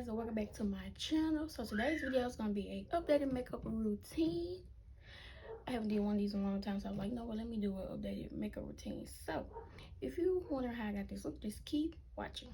guys, and welcome back to my channel. So today's video is going to be a updated makeup routine. I haven't done one of these in a long time, so I was like, no, well, let me do an updated makeup routine. So if you wonder how I got this look, just keep watching.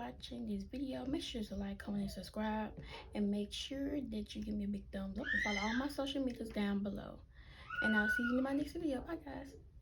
watching this video. Make sure to like, comment, and subscribe. And make sure that you give me a big thumbs up and follow all my social medias down below. And I'll see you in my next video. Bye, guys.